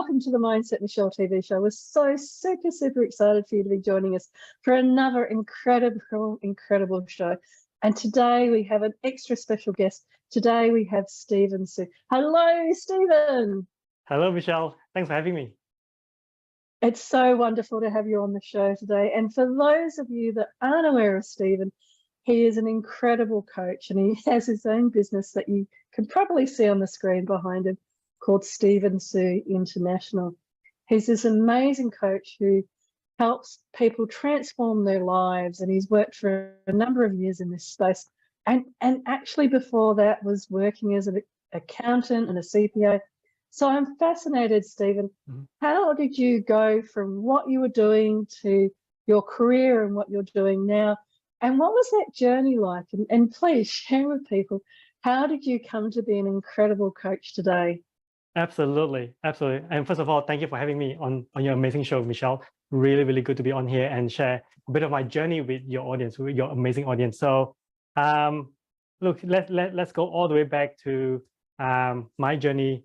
welcome to the Mindset Michele TV show. We're so super excited for you to be joining us for another incredible show. And today we have an extra special guest. Today we have Stephen Su. Hello, Stephen. Hello, Michele. Thanks for having me. It's so wonderful to have you on the show today. And for those of you that aren't aware of Stephen, he is an incredible coach and he has his own business that you can probably see on the screen behind him, called Stephen Su International. He's this amazing coach who helps people transform their lives, and he's worked for a number of years in this space. And actually before that was working as an accountant and a CPA. So I'm fascinated, Stephen, how did you go from what you were doing to your career and what you're doing now? And what was that journey like? And please share with people, how did you come to be an incredible coach today? Absolutely. And first of all, thank you for having me on your amazing show, Michele. Really good to be on here and share a bit of my journey with your audience, with your amazing audience. So look, let's go all the way back to my journey.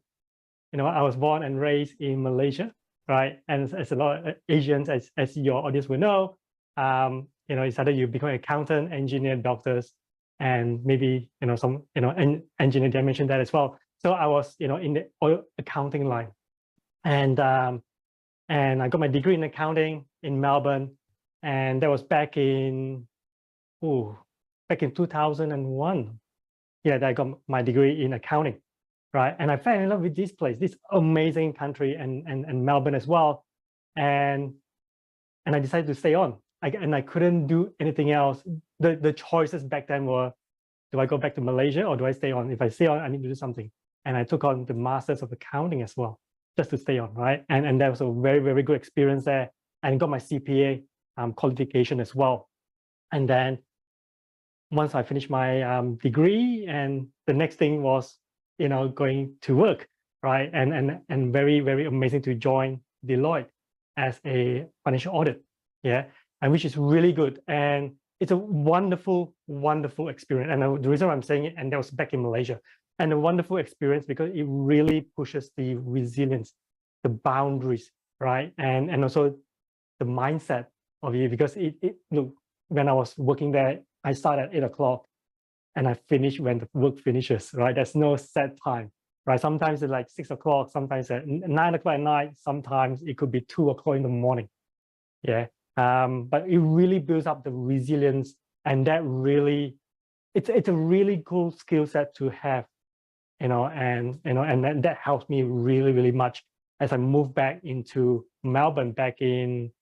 You know, I was born and raised in Malaysia, right? And as a lot of Asians, as your audience will know, you know, it's either you become an accountant, engineer, doctors, and maybe, you know, some, you know, engineer, I mentioned that as well. So I was, you know, in the accounting line, and I got my degree in accounting in Melbourne, and that was back in 2001. Yeah, that I got my degree in accounting, right? And I fell in love with this place, this amazing country, and Melbourne as well, and I decided to stay on. I couldn't do anything else. The choices back then were, do I go back to Malaysia or do I stay on? If I stay on, I need to do something. And I took on the Masters of Accounting as well, just to stay on, right? And that was a very good experience there. And got my CPA qualification as well. And then once I finished my degree, and the next thing was, you know, going to work, right? And very amazing to join Deloitte as a financial audit, yeah, and which is really good. And it's a wonderful experience. And the reason I'm saying it, and that was back in Malaysia. And a wonderful experience because it really pushes the resilience, the boundaries, right? And also the mindset of you, because look, when I was working there, I started at 8 o'clock and I finish when the work finishes, right? There's no set time, right? Sometimes it's like 6 o'clock, sometimes at 9 o'clock at night, sometimes it could be 2 o'clock in the morning, yeah? But it really builds up the resilience, and that really, it's a really cool skill set to have. You know, and that helps me really much as I moved back into Melbourne back in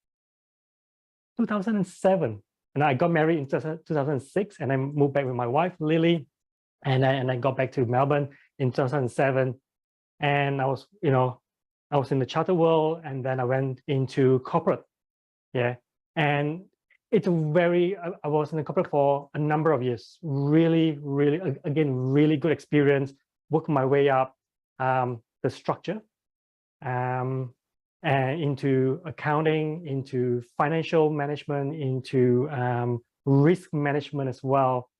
2007. And I got married in 2006, and I moved back with my wife, Lily, and I got back to Melbourne in 2007. And I was, you know, I was in the charter world, and then I went into corporate, yeah. And it's a I was in the corporate for a number of years, really, again, really good experience. Worked my way up the structure and into accounting, into financial management, into risk management as well,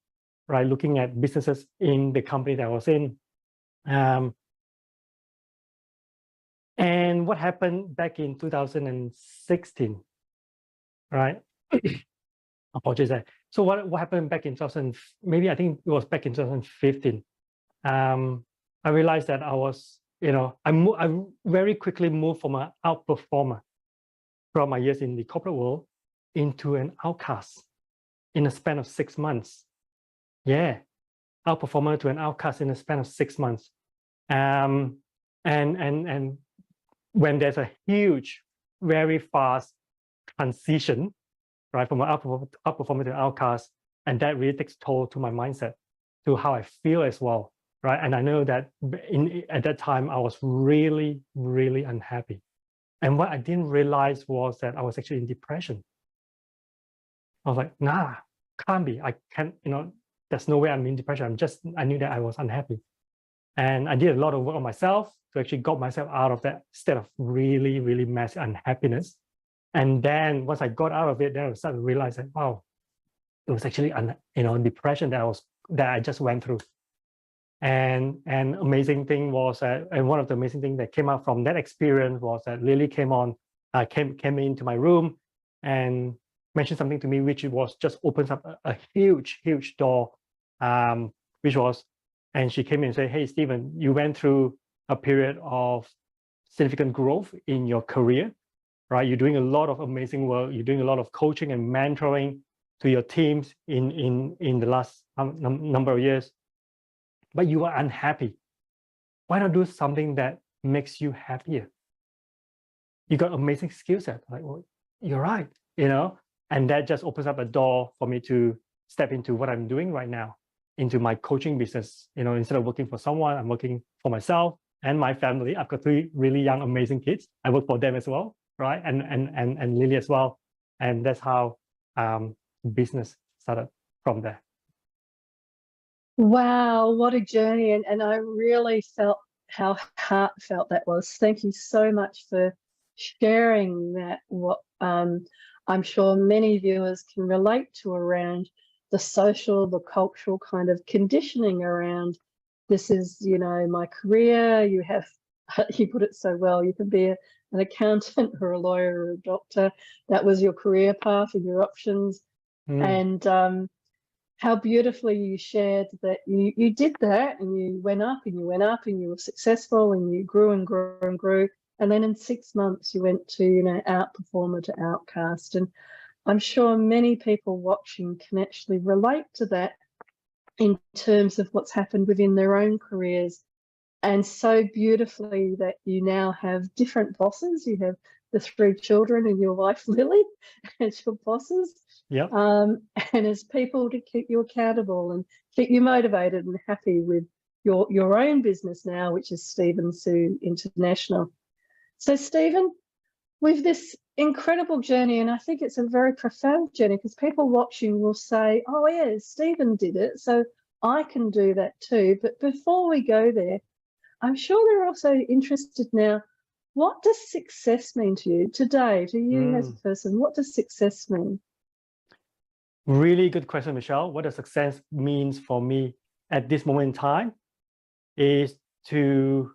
right? Looking at businesses in the company that I was in. And what happened back in 2016, right? Apologies there. So what happened back in maybe I think it was back in 2015. I realized that I was, you know, I very quickly moved from an outperformer throughout my years in the corporate world into an outcast in a span of 6 months. Yeah, outperformer to an outcast in a span of 6 months. And when there's a huge, very fast transition, right, from an outperformer to an outcast, and that really takes toll to my mindset, to how I feel as well. Right, and I know that at that time I was really unhappy, and what I didn't realize was that I was actually in depression. I was like, nah, can't be. I can't. You know, there's no way I'm in depression. I knew that I was unhappy, and I did a lot of work on myself to actually got myself out of that state of really massive unhappiness. And then once I got out of it, then I started to realize that, wow, it was actually depression that I just went through. And amazing thing was that, and one of the amazing things that came out from that experience was that Lily came into my room and mentioned something to me, which was just opens up a huge door, which was, and she came in and said, "Hey, Stephen, you went through a period of significant growth in your career, right? You're doing a lot of amazing work. You're doing a lot of coaching and mentoring to your teams in the last number of years, but you are unhappy. Why not do something that makes you happier? You got amazing skill set." Like, well, you're right, and that just opens up a door for me to step into what I'm doing right now, into my coaching business. Instead of working for someone, I'm working for myself and my family. I've got 3 really young, amazing kids. I work for them as well, right? And Lily as well. And that's how business started from there. Wow, what a journey. And I really felt how heartfelt that was. Thank you so much for sharing that. What I'm sure many viewers can relate to around the social, the cultural kind of conditioning around this is, my career. You put it so well, you can be an accountant or a lawyer or a doctor. That was your career path and your options. And how beautifully you shared that you did that, and you went up and you went up and you were successful and you grew and grew and grew. And then in 6 months you went to, outperformer to outcast. And I'm sure many people watching can actually relate to that in terms of what's happened within their own careers. And so beautifully that you now have different bosses. You have the 3 children and your wife Lily as your bosses. Yep. And as people to keep you accountable and keep you motivated and happy with your own business now, which is Stephen Sue International. So Stephen, with this incredible journey, and I think it's a very profound journey, because people watching will say, "Oh yeah, Stephen did it, so I can do that too." But before we go there, I'm sure they're also interested now, what does success mean to you today, to you as a person? What does success mean? Really good question, Michelle. What does success means for me at this moment in time is to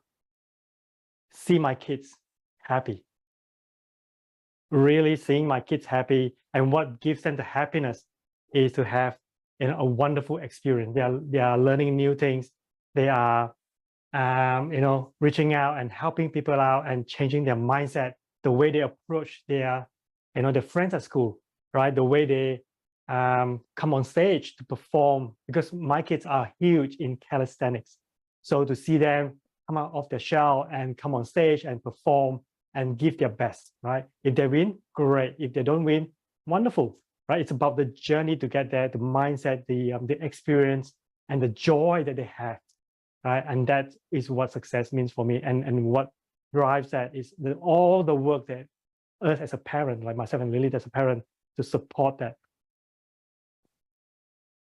see my kids happy. Really seeing my kids happy, and what gives them the happiness is to have a wonderful experience. They are learning new things. They are reaching out and helping people out and changing their mindset, the way they approach their friends at school, right? The way they come on stage to perform, because my kids are huge in calisthenics. So to see them come out of their shell and come on stage and perform and give their best, right? If they win, great. If they don't win, wonderful, right? It's about the journey to get there, the mindset, the experience, and the joy that they have, right? And that is what success means for me. And what drives that is all the work that us as a parent, like myself and Lily as a parent, to support that.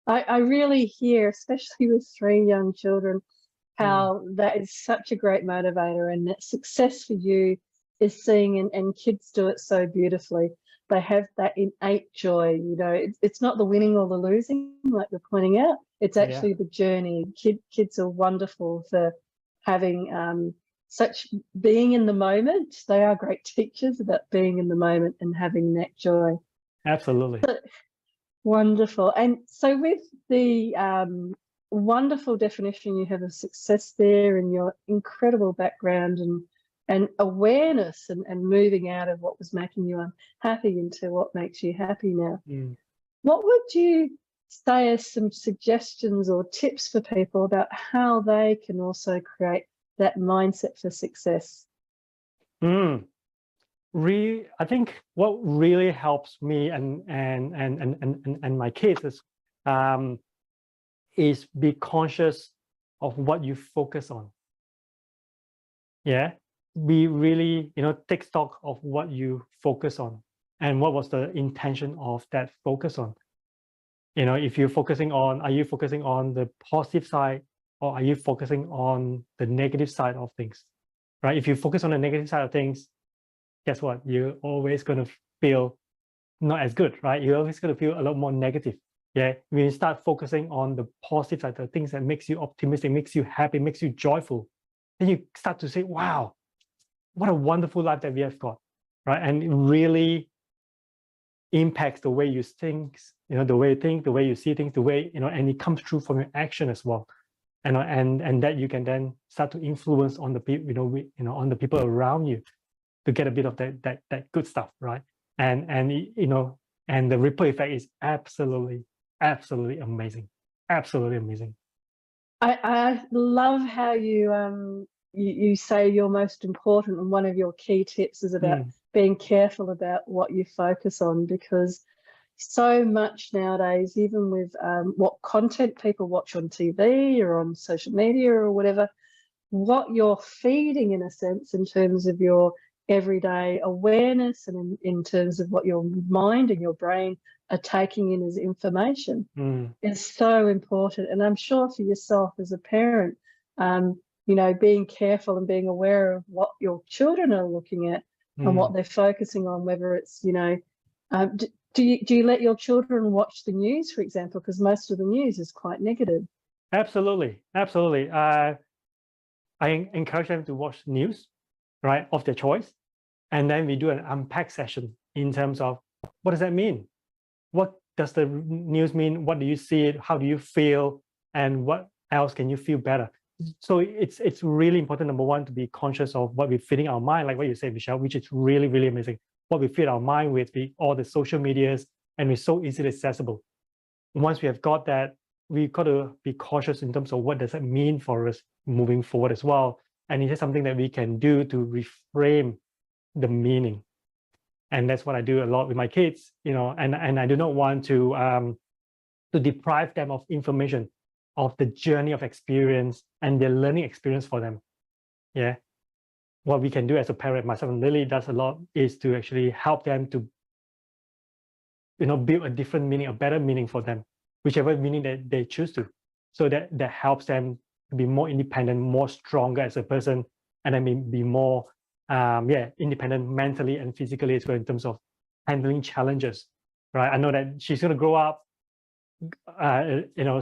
I really hear, especially with 3 young children, how that is such a great motivator, and that success for you is seeing, and kids do it so beautifully. They have that innate joy. It's not the winning or the losing, like you're pointing out. It's actually the journey. Kids are wonderful for having such being in the moment. They are great teachers about being in the moment and having that joy. Absolutely. Wonderful. And so with the wonderful definition you have of success there, and your incredible background and awareness and moving out of what was making you unhappy into what makes you happy now, what would you say as some suggestions or tips for people about how they can also create that mindset for success? I think what really helps me and my kids is be conscious of what you focus on. Be really, take stock of what you focus on and what was the intention of that focus on. If you're focusing on, are you focusing on the positive side, or are you focusing on the negative side of things, right? If you focus on the negative side of things, guess what? You're always going to feel not as good, right? You're always going to feel a lot more negative. Yeah, when you start focusing on the positive side, the things that makes you optimistic, makes you happy, makes you joyful, then you start to say, wow, what a wonderful life that we have got, right? And it really impacts the way you think, the way you think, the way you see things, the way, and it comes through from your action as well. And that you can then start to influence on the people, on the people around you to get a bit of that good stuff, right? And and the ripple effect is absolutely amazing, absolutely amazing. I love how you say your most important and one of your key tips is about being careful about what you focus on, because so much nowadays, even with what content people watch on TV or on social media or whatever, what you're feeding in a sense in terms of your everyday awareness and in terms of what your mind and your brain are taking in as information is so important. And I'm sure for yourself as a parent, being careful and being aware of what your children are looking at and what they're focusing on, whether it's, do you let your children watch the news, for example, because most of the news is quite negative? Absolutely. I encourage them to watch news, right, of their choice. And then we do an unpack session in terms of what does that mean? What does the news mean? What do you see? How do you feel? And what else can you feel better? So it's really important, number one, to be conscious of what we're feeding our mind, like what you said, Michelle, which is really, really amazing. What we feed our mind with, all the social medias, and we're so easily accessible. Once we have got that, we got to be cautious in terms of what does that mean for us moving forward as well. And is it something that we can do to reframe the meaning? And that's what I do a lot with my kids, and I do not want to deprive them of information, of the journey of experience and the learning experience for them. Yeah. What we can do as a parent, myself and Lily does a lot, is to actually help them to, build a different meaning, a better meaning for them, whichever meaning that they choose to. So that helps them to be more independent, more stronger as a person, and then be more, independent mentally and physically as well in terms of handling challenges, right? I know that she's going to grow up,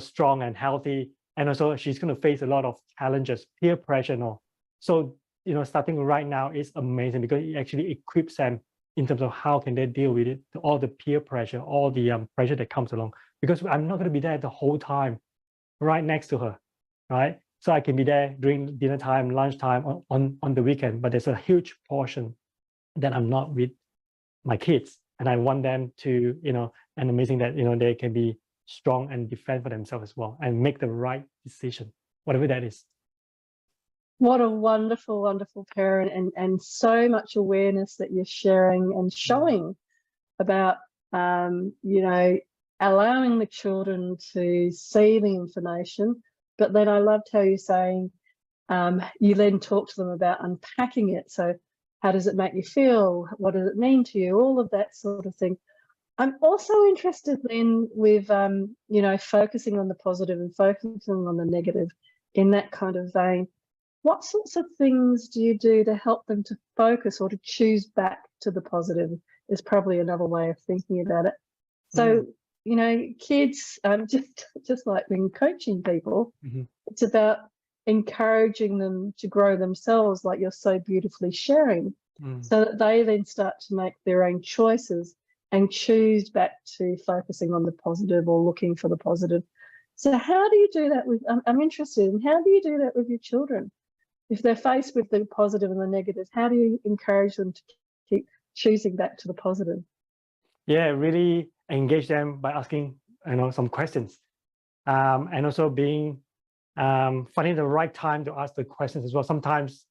strong and healthy, and also she's going to face a lot of challenges, peer pressure and all. So, starting right now is amazing because it actually equips them in terms of how can they deal with it, all the peer pressure, all the pressure that comes along. Because I'm not going to be there the whole time, right next to her, right? So I can be there during dinner time, lunchtime, on the weekend, but there's a huge portion that I'm not with my kids, and I want them to, and amazing that they can be strong and defend for themselves as well, and make the right decision, whatever that is. What a wonderful, wonderful parent, and so much awareness that you're sharing and showing about, allowing the children to see the information. But then I loved how you're saying you then talk to them about unpacking it. So how does it make you feel? What does it mean to you? All of that sort of thing. I'm also interested in with, focusing on the positive and focusing on the negative in that kind of vein. What sorts of things do you do to help them to focus or to choose back to the positive is probably another way of thinking about it. So, kids, just like when coaching people, it's about encouraging them to grow themselves, like you're so beautifully sharing, so that they then start to make their own choices and choose back to focusing on the positive or looking for the positive. So how do you do that with, I'm interested in, how do you do that with your children? If they're faced with the positive and the negative, how do you encourage them to keep choosing back to the positive? Yeah, really engage them by asking, some questions, and also being finding the right time to ask the questions as well. Sometimes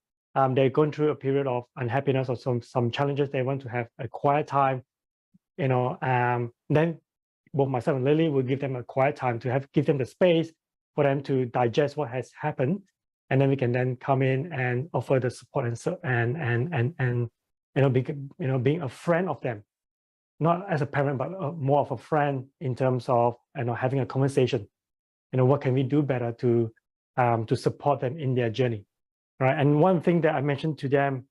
they're going through a period of unhappiness or some challenges. They want to have a quiet time, then both myself and Lily will give them a quiet time to give them the space for them to digest what has happened. And then we can then come in and offer the support and being a friend of them, not as a parent, but more of a friend in terms of having a conversation. What can we do better to support them in their journey, right? And one thing that I mentioned to them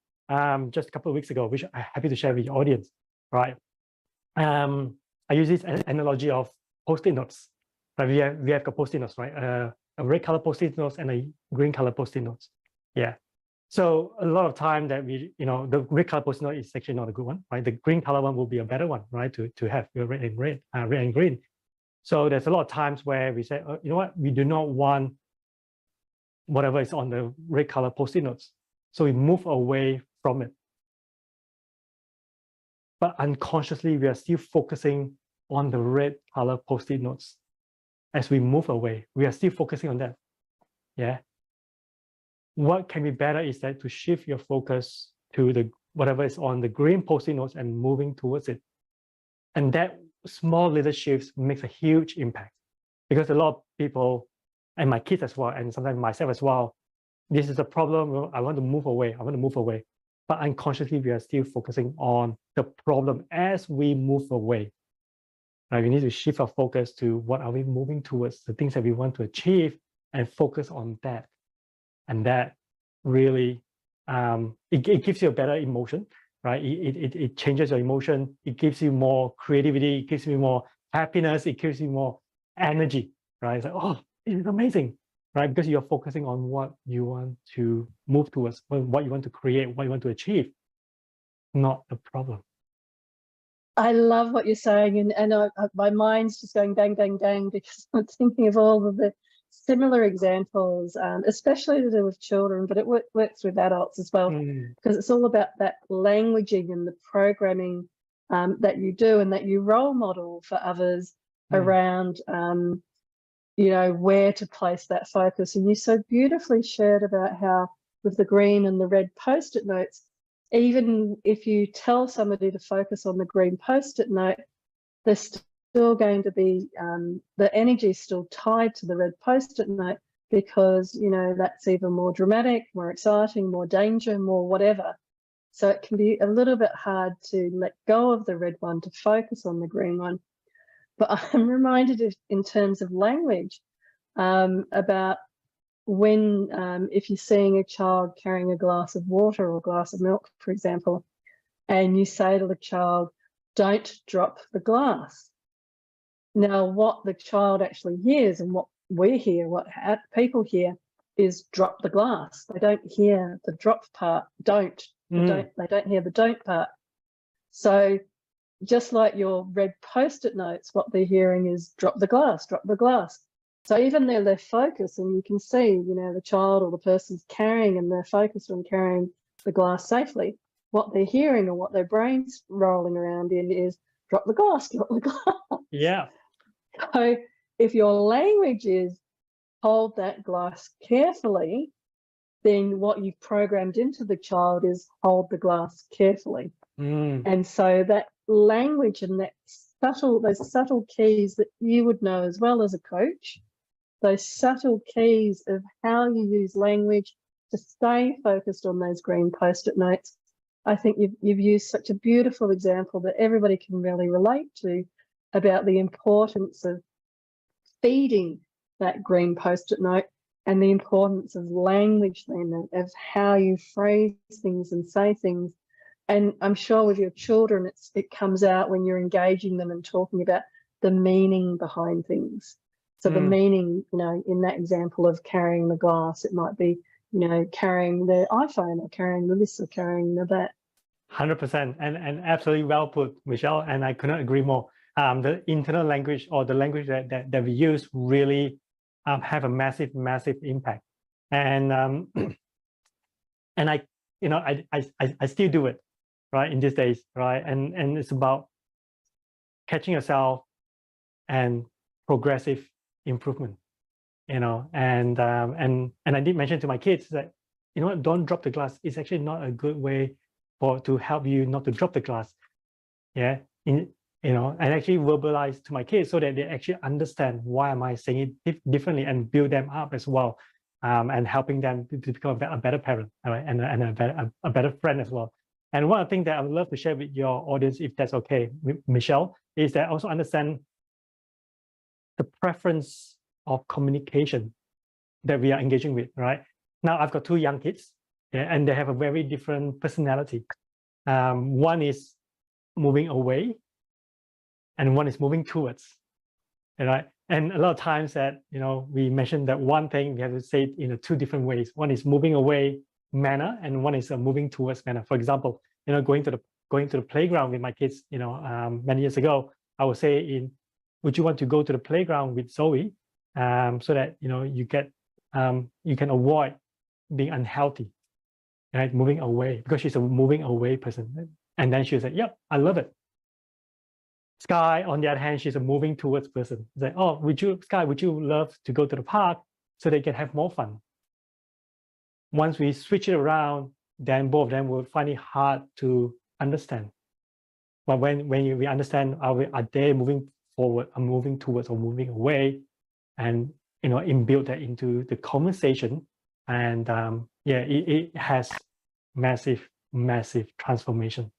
just a couple of weeks ago, which I'm happy to share with your audience, right? I use this analogy of post-it notes. But we have got post-it notes, right? A red color post-it notes and a green color post-it notes. Yeah. So a lot of time that the red color post-it note is actually not a good one, right? The green color one will be a better one, right? To have your red and green. So there's a lot of times where we say, you know what, we do not want whatever is on the red color post-it notes. So we move away from it. But unconsciously, we are still focusing on the red color post-it notes. As we move away, we are still focusing on that. Yeah. What can be better is that to shift your focus to the whatever is on the green post-it notes and moving towards it. And that small little shifts makes a huge impact, because a lot of people, and my kids as well, and sometimes myself as well, this is a problem. I want to move away. I want to move away. But unconsciously, we are still focusing on the problem as we move away. Right? We need to shift our focus to what are we moving towards, the things that we want to achieve, and focus on that. And that really, it gives you a better emotion, right? It changes your emotion. It gives you more creativity. It gives you more happiness. It gives you more energy, right? It's like, oh, it is amazing, right? Because you're focusing on what you want to move towards, what you want to create, what you want to achieve, not the problem. I love what you're saying, and my mind's just going bang, bang, bang, because I'm thinking of all of the similar examples, especially to do with children, but it works with adults as well, because it's all about that languaging and the programming that you do and that you role model for others around, where to place that focus. And you so beautifully shared about how with the green and the red post-it notes, even if you tell somebody to focus on the green post-it note, they're still going to be, the energy is still tied to the red post-it note, because, that's even more dramatic, more exciting, more danger, more whatever. So it can be a little bit hard to let go of the red one to focus on the green one. But I'm reminded in terms of language about when, if you're seeing a child carrying a glass of water or a glass of milk, for example, and you say to the child, don't drop the glass. Now, what the child actually hears and what we hear, what people hear, is drop the glass. They don't hear the drop part, don't. They don't hear the don't part. So just like your red post-it notes, what they're hearing is drop the glass, drop the glass. So even though they're focused, and you can see, the child or the person's carrying and they're focused on carrying the glass safely, what they're hearing or what their brain's rolling around in is drop the glass, drop the glass. Yeah. So if your language is hold that glass carefully, then what you've programmed into the child is hold the glass carefully. And so that language and those subtle keys that you would know as well as a coach, those subtle keys of how you use language to stay focused on those green post-it notes. I think you've used such a beautiful example that everybody can really relate to about the importance of feeding that green post-it note and the importance of language then, of how you phrase things and say things. And I'm sure with your children, it comes out when you're engaging them and talking about the meaning behind things. So the meaning, in that example of carrying the glass, it might be, carrying the iPhone or carrying the this or carrying the that. 100%, and absolutely well put, Michelle. And I could not agree more. The internal language or the language that we use really have a massive impact. And and I still do it, right, in these days, right? And it's about catching yourself and progressive improvement, and I did mention to my kids that, don't drop the glass. It's actually not a good way to help you not to drop the glass. Yeah. And actually verbalize to my kids so that they actually understand why am I saying it differently, and build them up as well, and helping them to become a better parent, right? And a better friend as well. And one of the things that I would love to share with your audience, if that's okay, Michelle, is that also understand the preference of communication that we are engaging with, right? Now, I've got 2 young kids, and they have a very different personality. One is moving away, and one is moving towards. right? And a lot of times that, we mentioned that one thing, we have to say it in two different ways. One is moving away manner, and one is a moving towards manner. For example, going to the playground with my kids, many years ago, I would say would you want to go to the playground with Zoe, so that, you can avoid being unhealthy, right? Moving away, because she's a moving away person. And then she said, yep, I love it. Sky, on the other hand, she's a moving towards person. It's like, oh, Sky, would you love to go to the park so they can have more fun? Once we switch it around, then both of them will find it hard to understand. But when we understand, are they moving forward, or moving towards, or moving away, and inbuild that into the conversation, and it has massive transformation,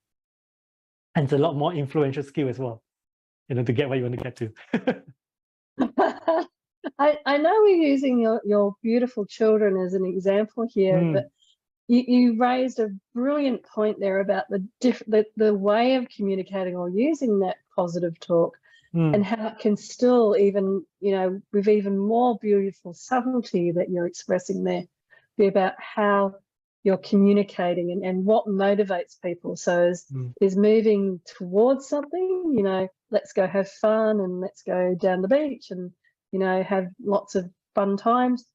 and it's a lot more influential skill as well, to get what you want to get to. I know we're using your beautiful children as an example here, but you raised a brilliant point there about the way of communicating or using that positive talk, and how it can still, even with even more beautiful subtlety that you're expressing there, be about how you're communicating and what motivates people. So is moving towards something, let's go have fun and let's go down the beach and have lots of fun times,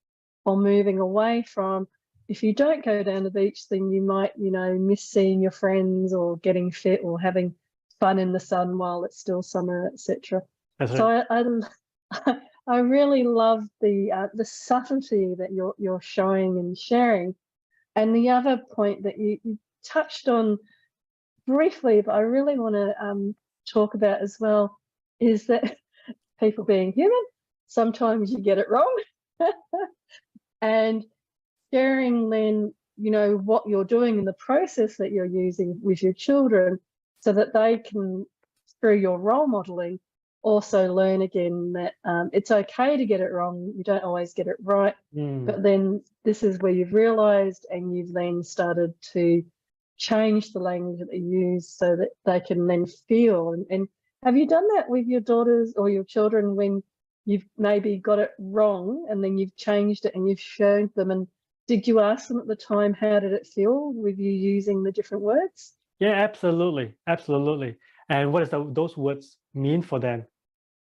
or moving away from, if you don't go down the beach, then you might miss seeing your friends or getting fit or having fun in the sun while it's still summer, etc. So I really love the subtlety that you're showing and sharing. And the other point that you touched on briefly, but I really want to talk about as well, is that people being human, sometimes you get it wrong. And sharing then, what you're doing in the process that you're using with your children, so that they can, through your role modeling, also learn again that it's okay to get it wrong. You don't always get it right. But then this is where you've realized, and you've then started to change the language that they use so that they can then feel. And have you done that with your daughters or your children, when you've maybe got it wrong and then you've changed it and you've shown them? And did you ask them at the time, how did it feel with you using the different words? Yeah, absolutely. And what does those words mean for them?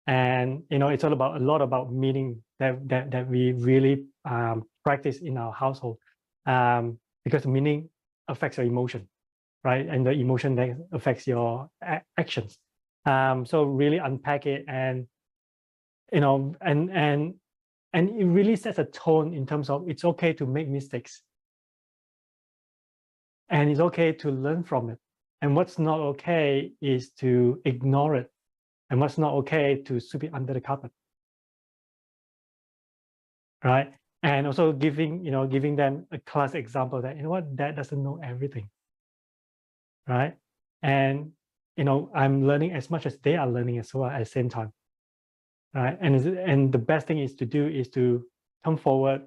And it's all about, a lot about meaning that we really practice in our household, because the meaning affects your emotion, right? And the emotion that affects your actions. So really unpack it, and and it really sets a tone in terms of, it's okay to make mistakes, and it's okay to learn from it. And what's not okay is to ignore it, and what's not okay to sweep it under the carpet, right? And also giving them a class example that, Dad doesn't know everything, right? And I'm learning as much as they are learning as well at the same time, right? And the best thing is to come forward,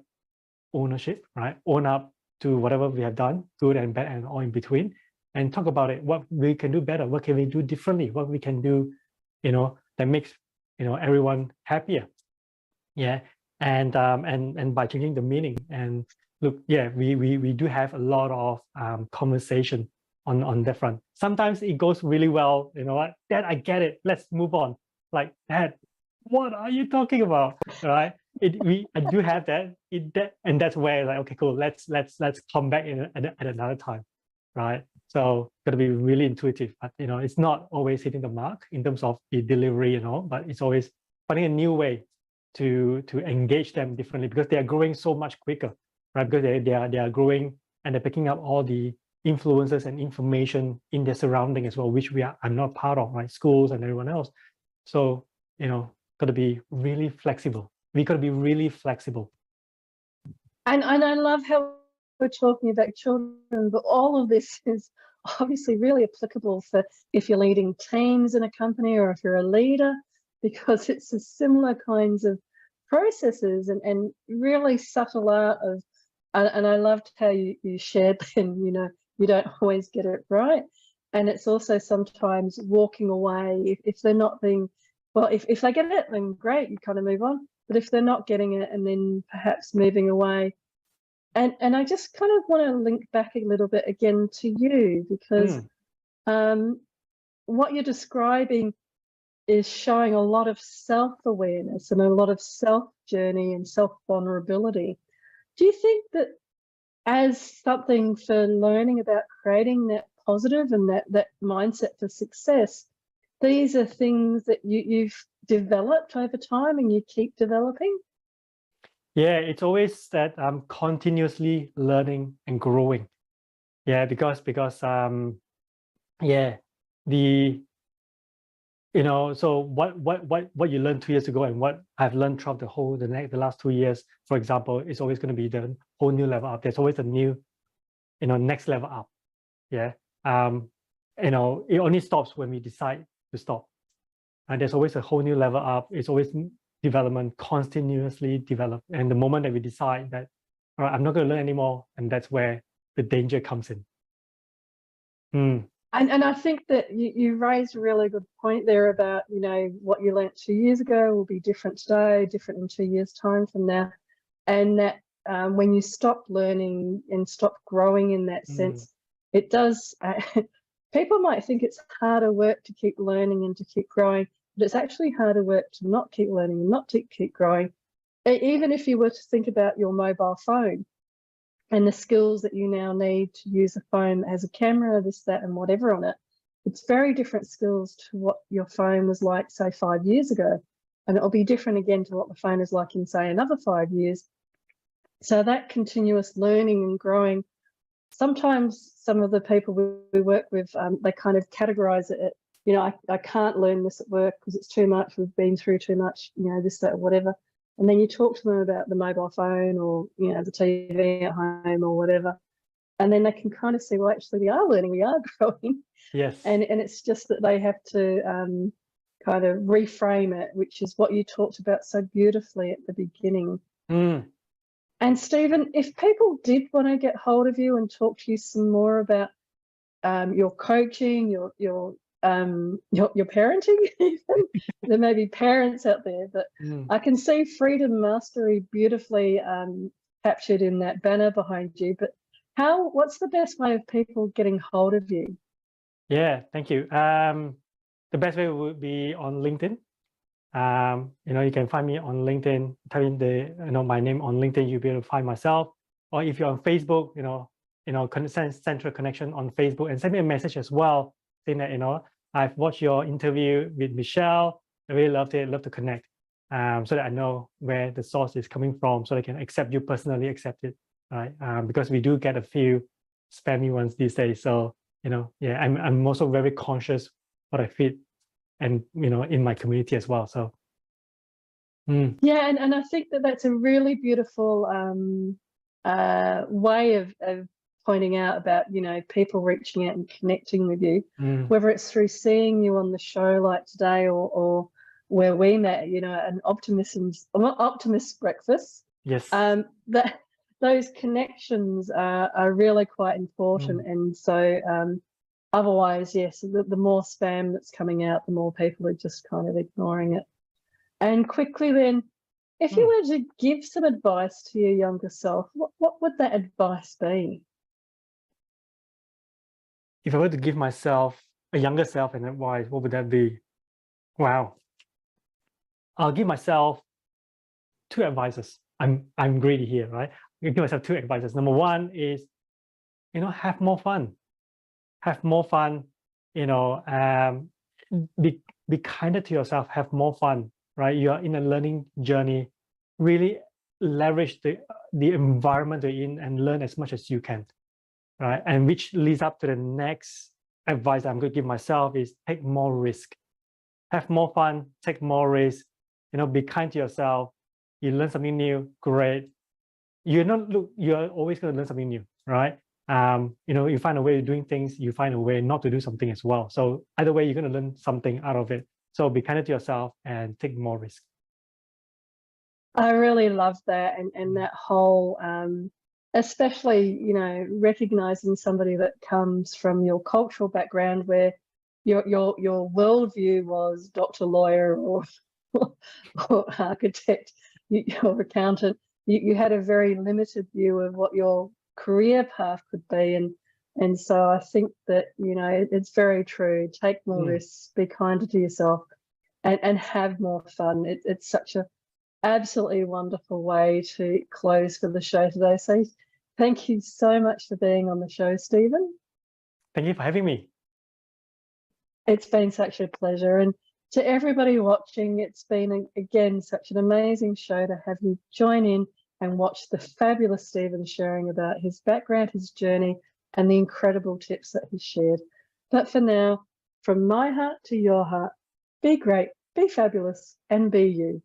ownership, right? Own up to whatever we have done, good and bad and all in between, and talk about it. What we can do better, what can we do differently, what we can do that makes everyone happier. Yeah. And by changing the meaning. And look, yeah, we do have a lot of conversation on that front. Sometimes it goes really well. What, Dad, I get it, let's move on. Like, Dad, what are you talking about? Right? I do have that. And that's where, like, okay, cool, let's come back at another time, right? So got to be really intuitive. But it's not always hitting the mark in terms of the delivery and all, but it's always finding a new way to engage them differently, because they are growing so much quicker, right? Because they are growing, and they're picking up all the influences and information in their surrounding as well, which I'm not part of, right? Schools and everyone else. So got to be really flexible. We got to be really flexible. And I love how we're talking about children, but all of this is obviously really applicable for if you're leading teams in a company, or if you're a leader, because it's a similar kinds of processes and really subtle art of, and I loved how you shared then, you don't always get it right. And it's also sometimes walking away if they're not being well, if they get it, then great, you kind of move on. But if they're not getting it, and then perhaps moving away, and I just kind of want to link back a little bit again to you, because what you're describing is showing a lot of self-awareness and a lot of self-journey and self-vulnerability. Do you think that as something for learning about creating that positive and that mindset for success, these are things that you've developed over time and you keep developing? Yeah, it's always that I'm continuously learning and growing. Yeah, because yeah, so what you learned 2 years ago and what I've learned throughout the last 2 years, for example, is always going to be the whole new level up. There's always a new, next level up. Yeah. It only stops when we decide to stop. And there's always a whole new level up. It's always development, continuously develop. And the moment that we decide that, all right, I'm not going to learn anymore, and that's where the danger comes in. And I think that you raised a really good point there about, what you learnt 2 years ago will be different today, different in 2 years' time from now. And that when you stop learning and stop growing in that sense, it does, people might think it's harder work to keep learning and to keep growing, but it's actually harder work to not keep learning and not to keep growing. Even if you were to think about your mobile phone, and the skills that you now need to use a phone as a camera, this, that, and whatever on it, it's very different skills to what your phone was like, say, 5 years ago. And it'll be different again to what the phone is like in, say, another 5 years. So that continuous learning and growing, sometimes some of the people we work with, they kind of categorize it. I can't learn this at work because it's too much. We've been through too much, this, that, or whatever. And then you talk to them about the mobile phone or, the TV at home or whatever. And then they can kind of see, well, actually, we are learning, we are growing. Yes. And it's just that they have to kind of reframe it, which is what you talked about so beautifully at the beginning. And Stephen, if people did want to get hold of you and talk to you some more about your coaching, your parenting, even. There may be parents out there, but I can see Freedom Mastery beautifully captured in that banner behind you. But what's the best way of people getting hold of you? Yeah, thank you. The best way would be on LinkedIn. You can find me on LinkedIn. Type in my name on LinkedIn, you'll be able to find myself. Or if you're on Facebook, Central Connection on Facebook, and send me a message as well, saying that I've watched your interview with Michele. I really loved it. Love to connect, so that I know where the source is coming from, so I can accept you personally, accept it, right? Because we do get a few spammy ones these days. So yeah, I'm also very conscious what I feed, and in my community as well. So yeah, and I think that's a really beautiful way of pointing out about people reaching out and connecting with you, whether it's through seeing you on the show like today or where we met, an optimist breakfast. Yes. That those connections are really quite important. And so otherwise, yes, the more spam that's coming out, the more people are just kind of ignoring it. And quickly then, if you were to give some advice to your younger self, what would that advice be? If I were to give myself, a younger self, an advice, what would that be? Wow. I'll give myself 2 advices. I'm greedy here, right? I'll give myself 2 advices. Number 1 is, have more fun. Have more fun. Be kinder to yourself. Have more fun, right? You are in a learning journey. Really leverage the environment you're in and learn as much as you can. Right, and which leads up to the next advice I'm going to give myself is take more risk, have more fun, take more risk. Be kind to yourself. You learn something new, great. You're always going to learn something new, right? You find a way of doing things. You find a way not to do something as well. So either way, you're going to learn something out of it. So be kind to yourself and take more risk. I really love that, and that whole. Especially, recognizing somebody that comes from your cultural background where your worldview was doctor, lawyer, or architect, or accountant. You had a very limited view of what your career path could be, and so I think that, you know, it's very true. Take more risks, be kinder to yourself, and have more fun. It's such a absolutely wonderful way to close for the show today. So thank you so much for being on the show, Stephen. Thank you for having me. It's been such a pleasure. And to everybody watching, it's been, again, such an amazing show to have you join in and watch the fabulous Stephen sharing about his background, his journey, and the incredible tips that he's shared. But for now, from my heart to your heart, be great, be fabulous, and be you.